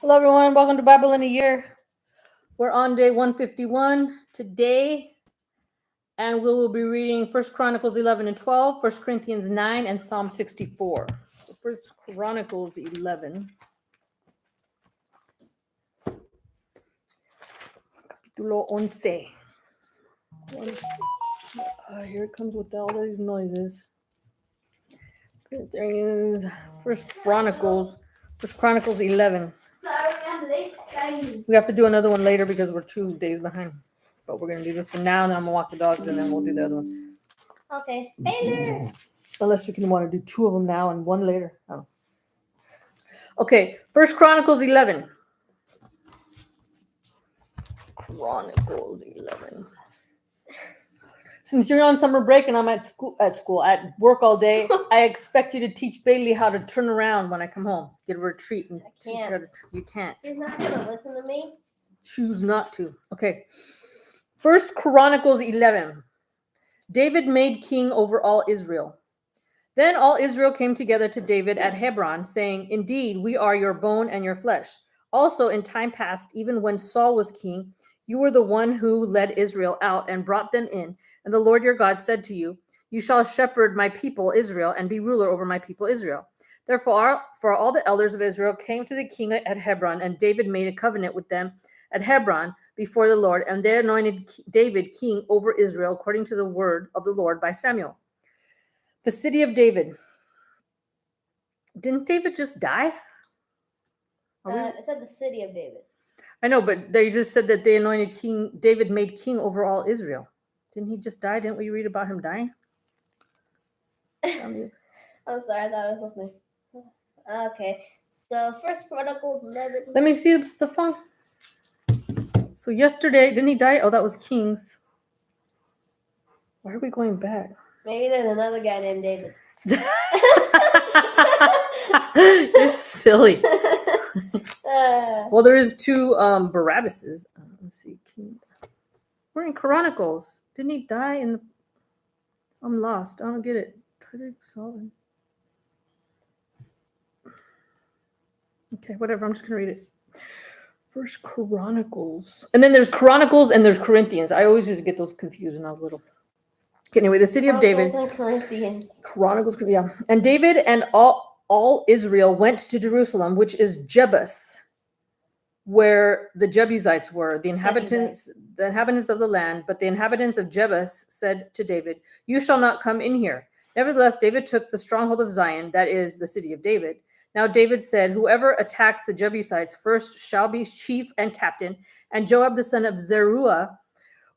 Hello, everyone. Welcome to Bible in a Year. We're on day 151 today, and we will be reading 1 Chronicles 11 and 12, 1 Corinthians 9, and Psalm 64. So 1 Chronicles 11. Capítulo 11. Here it comes with all these noises. There is 1 Chronicles 11. Sorry, I'm late, guys. We have to do another one later because we're 2 days behind. But we're going to do this one now, and then I'm going to walk the dogs, and then we'll do the other one. Okay, Baylor. Unless we can want to do 2 of them now and 1 later. Oh. Okay, 1 Chronicles 11. Chronicles 11. Since you're on summer break and I'm at work all day, I expect you to teach Bailey how to turn around when I come home. Get a retreat and teach her to. You can't. She's not gonna listen to me. Choose not to. Okay. 1 Chronicles 11. David made king over all Israel. Then all Israel came together to David at Hebron, saying, "Indeed, we are your bone and your flesh. Also, in time past, even when Saul was king, you were the one who led Israel out and brought them in. And the Lord your God said to you, 'You shall shepherd my people Israel and be ruler over my people Israel.' Therefore, for all the elders of Israel came to the king at Hebron, and David made a covenant with them at Hebron before the Lord, and they anointed David king over Israel according to the word of the Lord by Samuel." The city of David. Didn't David just die? It said the city of David. I know, but they just said that they anointed king. David made king over all Israel. Didn't he just die? Didn't we read about him dying? I'm sorry, I thought it was something. Okay, so 1 Chronicles 11. Let me see the phone. So yesterday, didn't he die? Oh, that was Kings. Why are we going back? Maybe there's another guy named David. You're silly. Well, there is 2 Barabbases. Let's see. We're in Chronicles. Didn't he die in the... I'm lost. I don't get it. Try to solve it. Okay, whatever. I'm just going to read it. First Chronicles. And then there's Chronicles and there's Corinthians. I always used to get those confused when I was little. Okay, anyway, the city of David. Chronicles, yeah. And David and all Israel went to Jerusalem, which is Jebus, where the Jebusites were, the inhabitants of the land. But the inhabitants of Jebus said to David, "You shall not come in here." Nevertheless, David took the stronghold of Zion, that is, the city of David. Now David said, "Whoever attacks the Jebusites first shall be chief and captain." And Joab the son of Zeruiah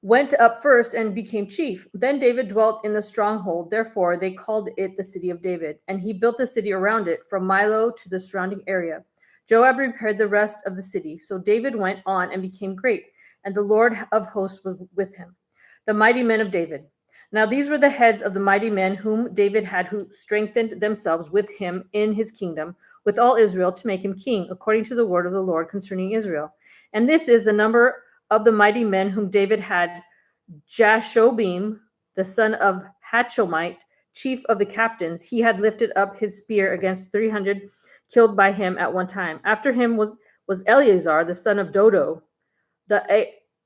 went up first and became chief. Then David dwelt in the stronghold. Therefore, they called it the city of David. And he built the city around it, from Milo to the surrounding area. Joab repaired the rest of the city. So David went on and became great, and the Lord of hosts was with him. The mighty men of David. Now these were the heads of the mighty men whom David had, who strengthened themselves with him in his kingdom, with all Israel, to make him king, according to the word of the Lord concerning Israel. And this is the number of the mighty men whom David had: Jashobim, the son of Hachomite, chief of the captains. He had lifted up his spear against 300, killed by him at one time. After him was Eleazar, the son of Dodo, the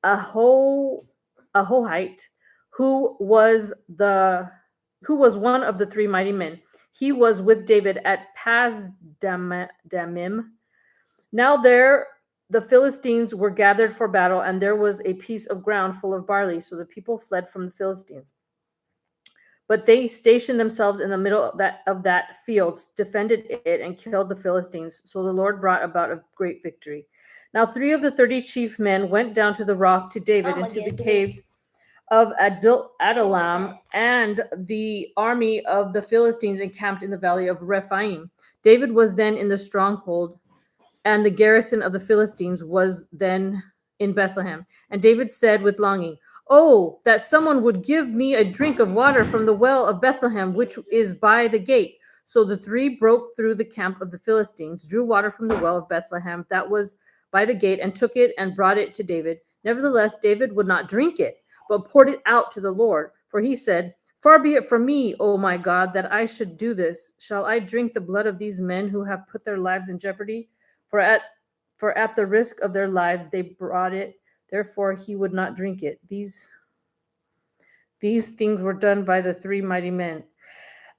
Ahohite, who was one of the 3 mighty men. He was with David at Pas-damim. Now there the Philistines were gathered for battle, and there was a piece of ground full of barley, so the people fled from the Philistines. But they stationed themselves in the middle of that field, defended it, and killed the Philistines. So the Lord brought about a great victory. Now 3 of the 30 chief men went down to the rock to David into the cave of Adullam, and the army of the Philistines encamped in the valley of Rephaim. David was then in the stronghold, and the garrison of the Philistines was then in Bethlehem. And David said with longing, "Oh, that someone would give me a drink of water from the well of Bethlehem, which is by the gate." So the 3 broke through the camp of the Philistines, drew water from the well of Bethlehem that was by the gate, and took it and brought it to David. Nevertheless, David would not drink it, but poured it out to the Lord. For he said, "Far be it from me, O my God, that I should do this. Shall I drink the blood of these men who have put their lives in jeopardy? For for at the risk of their lives they brought it. Therefore he would not drink it. These things were done by the three mighty men.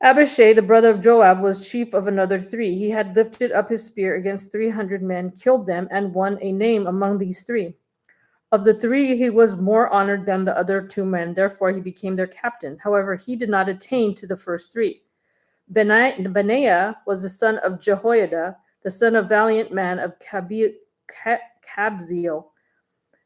Abishai, the brother of Joab, was chief of another three. He had lifted up his spear against 300 men, killed them, and won a name among these three. Of the three, he was more honored than the other two men. Therefore, he became their captain. However, he did not attain to the first three. Benaiah was the son of Jehoiada, the son of valiant man of Kabzeel,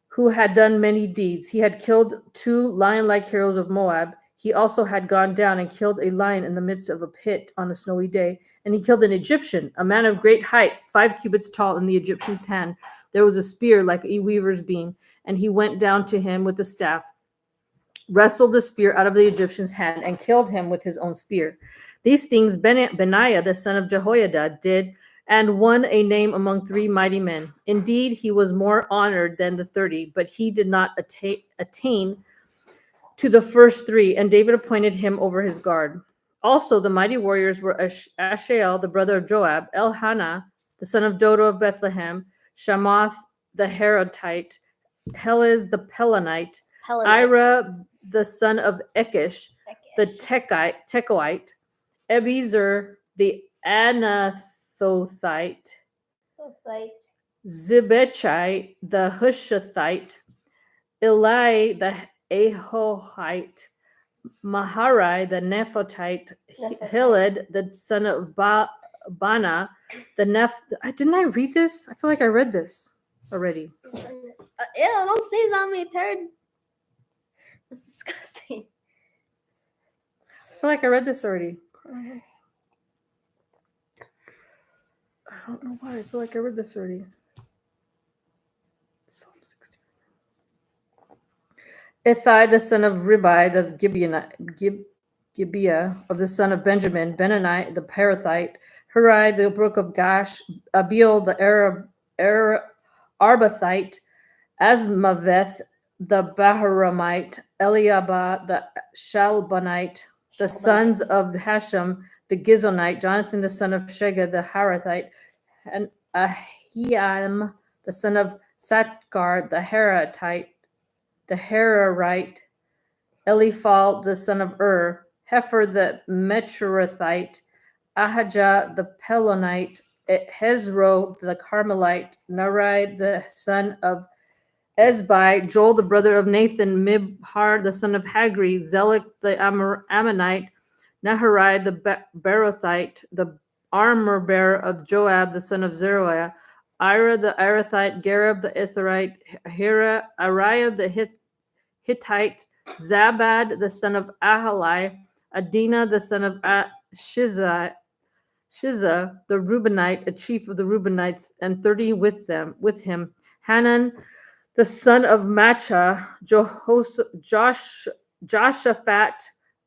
who had done many deeds. He had killed 2 lion-like heroes of Moab. He also had gone down and killed a lion in the midst of a pit on a snowy day. And he killed an Egyptian, a man of great height, 5 cubits tall. In the Egyptian's hand there was a spear like a weaver's beam. And he went down to him with the staff, wrestled the spear out of the Egyptian's hand, and killed him with his own spear. These things Benaiah, the son of Jehoiada, did, and won a name among 3 mighty men. Indeed, he was more honored than the 30, but he did not attain to the first 3, and David appointed him over his guard. Also, the mighty warriors were Ashael, the brother of Joab, Elhanah, the son of Dodo of Bethlehem, Shamoth, the Haratite, Helez, the Pelonite, Ira, the son of Ekish, the Tekoite, Ebezer, the Anathothite, Zibechai, the Hushathite, Eli, the Ahohite, Maharai, the Nephotite, Hiled, the son of Bana, the Didn't I read this? I feel like I read this already. Ew, don't sneeze on me, turd. That's disgusting. I feel like I read this already. I don't know why. I feel like I read this already. Psalm 60. Ithai, the son of Ribai, the Gibeah of the son of Benjamin, Benani, the Parathite, Hurai, the brook of Gash, Abiel, the Arbathite, Asmaveth, the Baharamite, Eliabah, the Shalbonite, the sons of Hashem, the Gizonite, Jonathan, the son of Shega, the Harathite, and Ahiam, the son of Satkar, the Hararite, Eliphal, the son of Hefer, the Metrorathite, Ahijah, the Pelonite, Hezro, the Carmelite, Narai, the son of Ezbai, Joel, the brother of Nathan, Mibhar, the son of Hagri, Zelek, the Ammonite, Naharai, the Berothite, the armor bearer of Joab, the son of Zeruiah, Ira, the Arathite, Gareb, the Itharite, Hira, Ariah, the Hittite, Zabad, the son of Ahalai, Adina, the son of Shiza, the Reubenite, a chief of the Reubenites, and 30 with him, Hanan, the son of Macha, Joshaphat,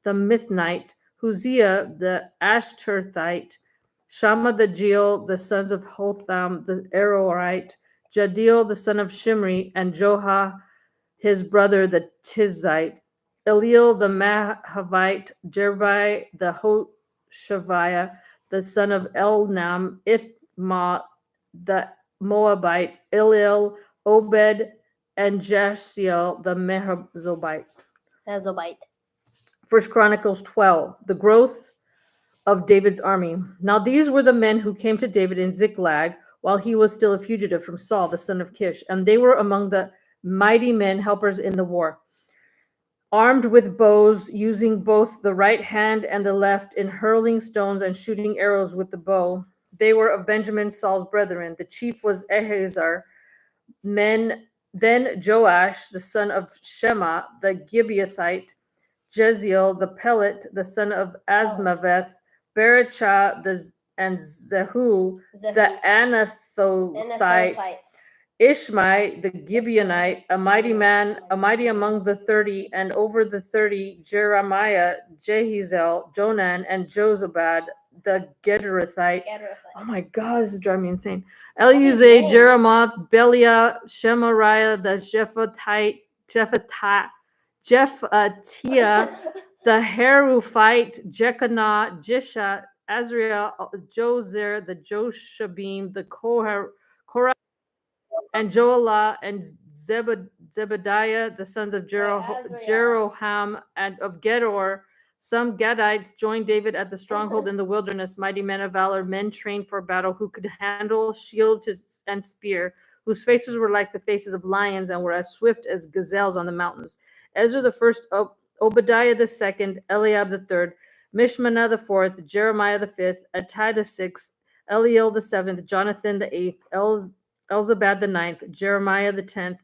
the Mithnite, Huzziah, the Ashterthite, Shammah the Jeel, the sons of Hotham, the Aroerite, Jadiel, the son of Shimri, and Joha, his brother, the Tizite, Eliel, the Mahavite, Jerbai, the Hoshaviah, the son of Elnam, Ithma, the Moabite, Eliel, Obed, and Jasiel, the Mehazobite. 1 Chronicles 12, the growth of David's army. Now these were the men who came to David in Ziklag while he was still a fugitive from Saul, the son of Kish, and they were among the mighty men, helpers in the war, armed with bows, using both the right hand and the left in hurling stones and shooting arrows with the bow. They were of Benjamin, Saul's brethren. The chief was Ahiezer. Then Joash, the son of Shema, the Gibeathite, Jeziel, the Pelet, the son of Asmaveth, Berachah, and Zehu, the Anathothite, Ishmai, the Gibeonite, a mighty among the 30, and over the 30, Jeremiah, Jehizel, Jonan, and Jozabad, the Gederathite. Oh my God, this is driving me insane. Eliuzah, Jeremoth, Beliah, Shemariah, the Jephatiah, the Haruphite, Jechanah, Jisha, Azriel, Jozer, the Joshabim, the Korah, and Joelah and Zebediah, the sons of Jeroham and of Gedor. Some Gadites joined David at the stronghold in the wilderness, mighty men of valor, men trained for battle, who could handle shield and spear, whose faces were like the faces of lions and were as swift as gazelles on the mountains. Ezra the first, Obadiah the second, Eliab the third, Mishmanah the fourth, Jeremiah the fifth, Attai the sixth, Eliel the seventh, Jonathan the eighth, Elzabad the ninth, Jeremiah the 10th,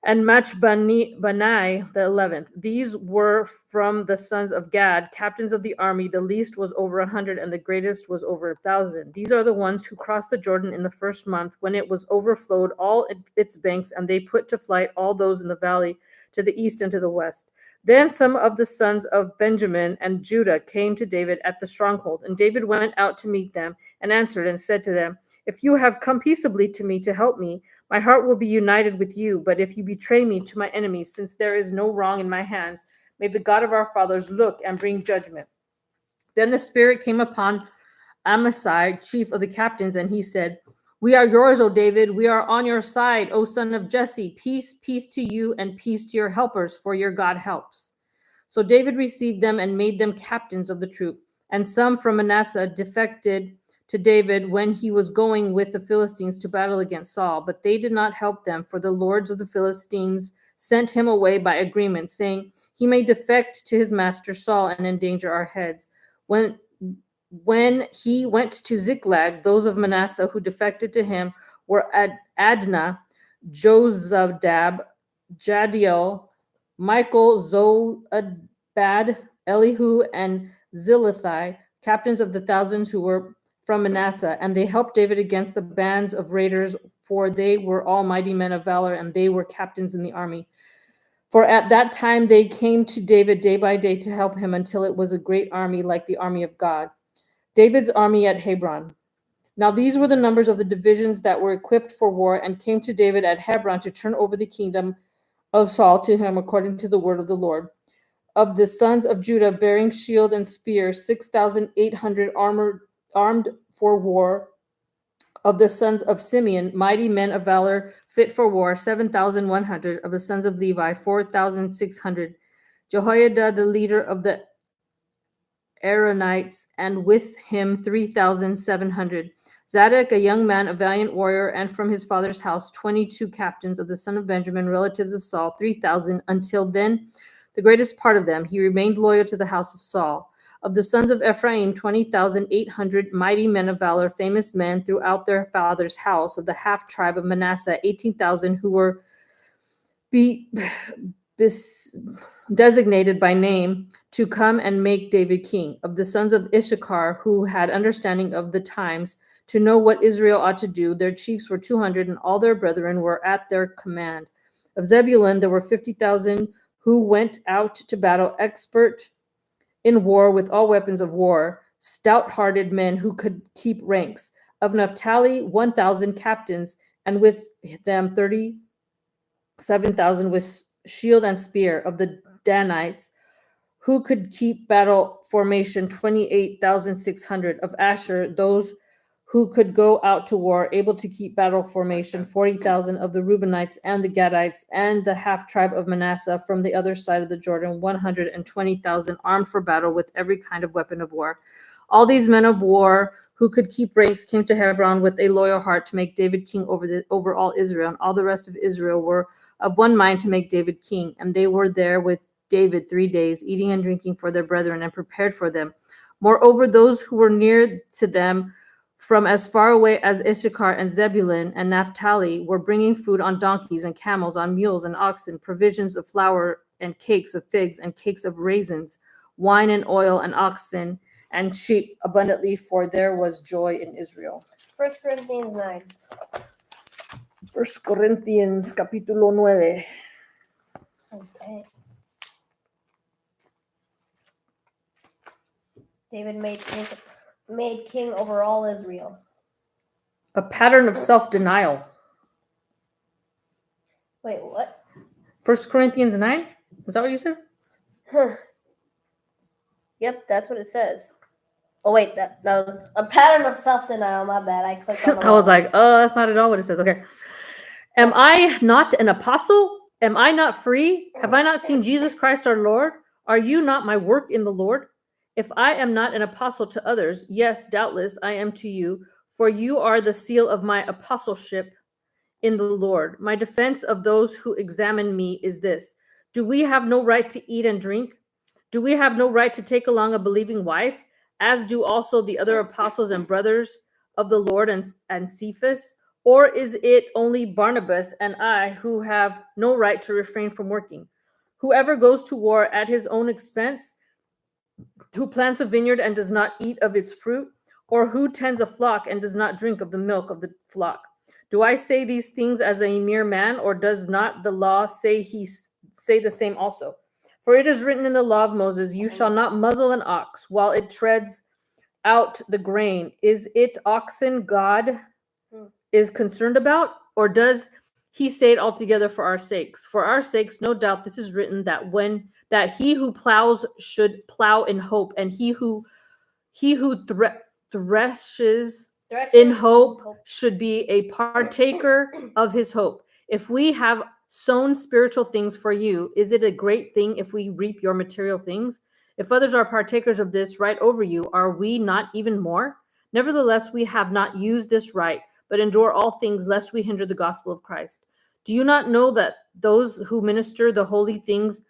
and Machbanai the 11th. These were from the sons of Gad, captains of the army. The least was over 100, and the greatest was over 1,000. These are the ones who crossed the Jordan in the first month, when it was overflowed all its banks, and they put to flight all those in the valley to the east and to the west. Then some of the sons of Benjamin and Judah came to David at the stronghold, and David went out to meet them and answered and said to them, "If you have come peaceably to me to help me, my heart will be united with you. But if you betray me to my enemies, since there is no wrong in my hands, may the God of our fathers look and bring judgment." Then the Spirit came upon Amasai, chief of the captains, and he said, "We are yours, O David. We are on your side, O son of Jesse. Peace, peace to you, and peace to your helpers, for your God helps." So David received them and made them captains of the troop. And some from Manasseh defected to David when he was going with the Philistines to battle against Saul. But they did not help them, for the lords of the Philistines sent him away by agreement, saying, "He may defect to his master Saul and endanger our heads." When he went to Ziklag, those of Manasseh who defected to him were Adnah, Jozabad, Jadiel, Michael, Zobad, Elihu, and Zilithai, captains of the thousands who were from Manasseh, and they helped David against the bands of raiders, for they were all mighty men of valor, and they were captains in the army. For at that time they came to David day by day to help him, until it was a great army like the army of God. David's army at Hebron. Now these were the numbers of the divisions that were equipped for war and came to David at Hebron to turn over the kingdom of Saul to him according to the word of the Lord. Of the sons of Judah, bearing shield and spear, 6,800 armed for war. Of the sons of Simeon, mighty men of valor, fit for war, 7,100. Of the sons of Levi, 4,600. Jehoiada, the leader of the Aaronites, and with him 3,700. Zadok, a young man, a valiant warrior, and from his father's house 22 captains of the son of Benjamin, relatives of Saul, 3,000. Until then, the greatest part of them, he remained loyal to the house of Saul. Of the sons of Ephraim, 20,800 mighty men of valor, famous men throughout their father's house. Of the half tribe of Manasseh, 18,000 who were designated by name to come and make David king. Of the sons of Issachar, who had understanding of the times, to know what Israel ought to do, their chiefs were 200, and all their brethren were at their command. Of Zebulun, there were 50,000 who went out to battle, expert in war with all weapons of war, stout-hearted men who could keep ranks. Of Naphtali, 1,000 captains, and with them 37,000 with shield and spear. Of the Danites, who could keep battle formation, 28,600. Of Asher, those who could go out to war, able to keep battle formation, 40,000. Of the Reubenites and the Gadites and the half tribe of Manasseh from the other side of the Jordan, 120,000 armed for battle with every kind of weapon of war. All these men of war who could keep ranks came to Hebron with a loyal heart to make David king over all Israel, and all the rest of Israel were of one mind to make David king. And they were there with David 3 days, eating and drinking for their brethren, and prepared for them. Moreover, those who were near to them from as far away as Issachar and Zebulun and Naphtali were bringing food on donkeys and camels, on mules and oxen, provisions of flour and cakes of figs and cakes of raisins, wine and oil and oxen and sheep abundantly, for there was joy in Israel. 1 Corinthians 9. 1 Corinthians capítulo 9. Okay. David made king over all Israel. A pattern of self-denial. Wait, what? 1 Corinthians 9? Is that what you said? Huh. Yep, that's what it says. Oh wait, that was a pattern of self-denial. My bad. I clicked on the I was wrong like, oh, that's not at all what it says. Okay. Am I not an apostle? Am I not free? Have I not seen Jesus Christ our Lord? Are you not my work in the Lord? If I am not an apostle to others, yes, doubtless I am to you, for you are the seal of my apostleship in the Lord. My defense of those who examine me is this: do we have no right to eat and drink? Do we have no right to take along a believing wife, as do also the other apostles and brothers of the Lord and Cephas? Or is it only Barnabas and I who have no right to refrain from working? Whoever goes to war at his own expense, who plants a vineyard and does not eat of its fruit, or who tends a flock and does not drink of the milk of the flock? Do I say these things as a mere man, or does not the law say the same also? For it is written in the law of Moses, you shall not muzzle an ox while it treads out the grain. Is it oxen God is concerned about, or does he say it altogether for our sakes? For our sakes, no doubt this is written that he who plows should plow in hope, and he who threshes in hope should be a partaker of his hope. If we have sown spiritual things for you, is it a great thing if we reap your material things? If others are partakers of this right over you, are we not even more? Nevertheless, we have not used this right, but endure all things lest we hinder the gospel of Christ. Do you not know that those who minister the holy things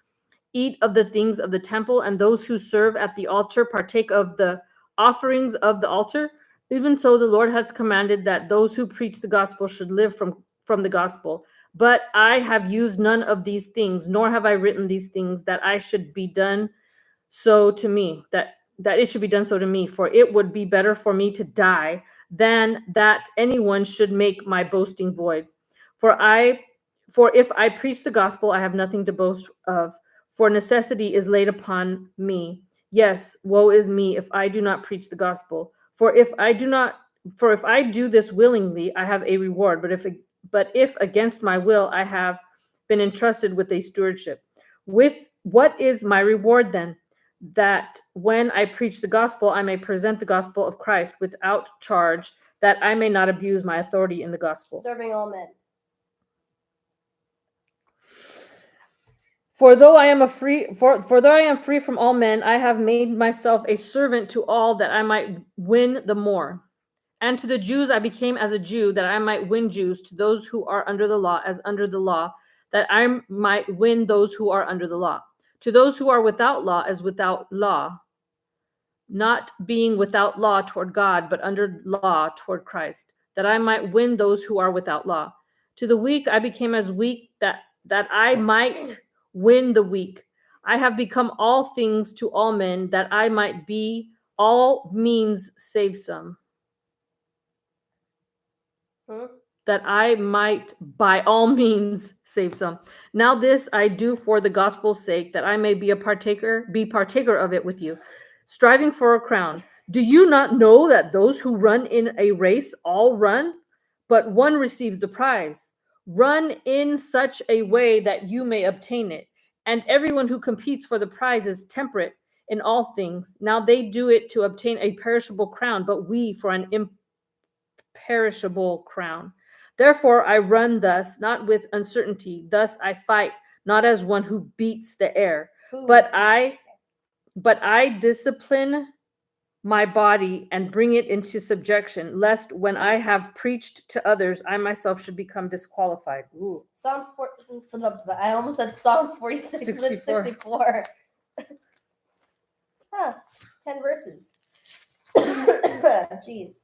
eat of the things of the temple, and those who serve at the altar partake of the offerings of the altar? Even so, the Lord has commanded that those who preach the gospel should live from the gospel. But I have used none of these things, nor have I written these things that I should be done so to me, that it should be done so to me, for it would be better for me to die than that anyone should make my boasting void. For if I preach the gospel, I have nothing to boast of, for necessity is laid upon me. Yes, woe is me if I do not preach the gospel. For if I do this willingly, I have a reward. But if against my will, I have been entrusted with a stewardship. With what is my reward then? That when I preach the gospel, I may present the gospel of Christ without charge, that I may not abuse my authority in the gospel. Serving all men. For though I am free from all men, I have made myself a servant to all, that I might win the more. And to the Jews I became as a Jew, that I might win Jews. To those who are under the law, as under the law, that I might win those who are under the law. To those who are without law, as without law, not being without law toward God, but under law toward Christ, that I might win those who are without law. To the weak I became as weak, that I might win the weak. I have become all things to all men, that I might be all means save some. That I might by all means save some. Now this I do for the gospel's sake, that I may be partaker of it with you, striving for a crown. Do you not know that those who run in a race all run, but one receives the prize? Run in such a way that you may obtain it. And everyone who competes for the prize is temperate in all things. Now they do it to obtain a perishable crown, but we for an imperishable crown. Therefore I run thus, not with uncertainty. Thus I fight, not as one who beats the air, but I discipline my body and bring it into subjection, lest when I have preached to others, I myself should become disqualified. Ooh. Psalms 4, I almost said Psalms 46, 64. 10 verses. Jeez.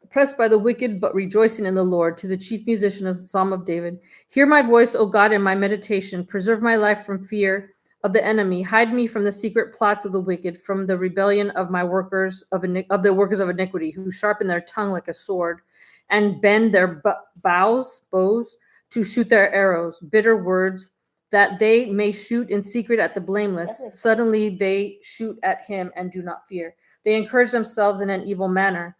Oppressed by the wicked, but rejoicing in the Lord. To the chief musician of the Psalm of David. Hear my voice, O God, in my meditation. Preserve my life from fear of the enemy. Hide me from the secret plots of the wicked, from the rebellion of the workers of iniquity, who sharpen their tongue like a sword, and bend their bows to shoot their arrows. Bitter words, that they may shoot in secret at the blameless. Suddenly they shoot at him and do not fear. They encourage themselves in an evil matter.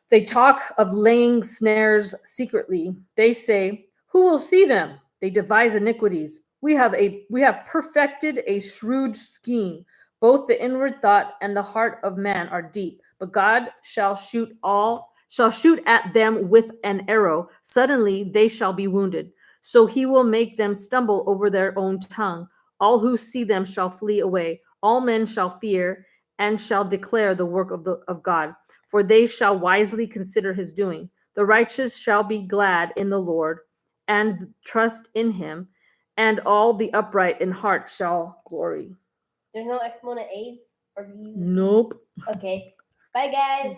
They talk of laying snares secretly. They say, who will see them? They devise iniquities. We have perfected a shrewd scheme. Both the inward thought and the heart of man are deep, but God shall shoot all shall shoot at them with an arrow. Suddenly they shall be wounded. So he will make them stumble over their own tongue. All who see them shall flee away. All men shall fear and shall declare the work of God, for they shall wisely consider his doing. The righteous shall be glad in the Lord and trust in him, and all the upright in heart shall glory. There's no exponent A's or B's. Nope. Okay. Bye, guys.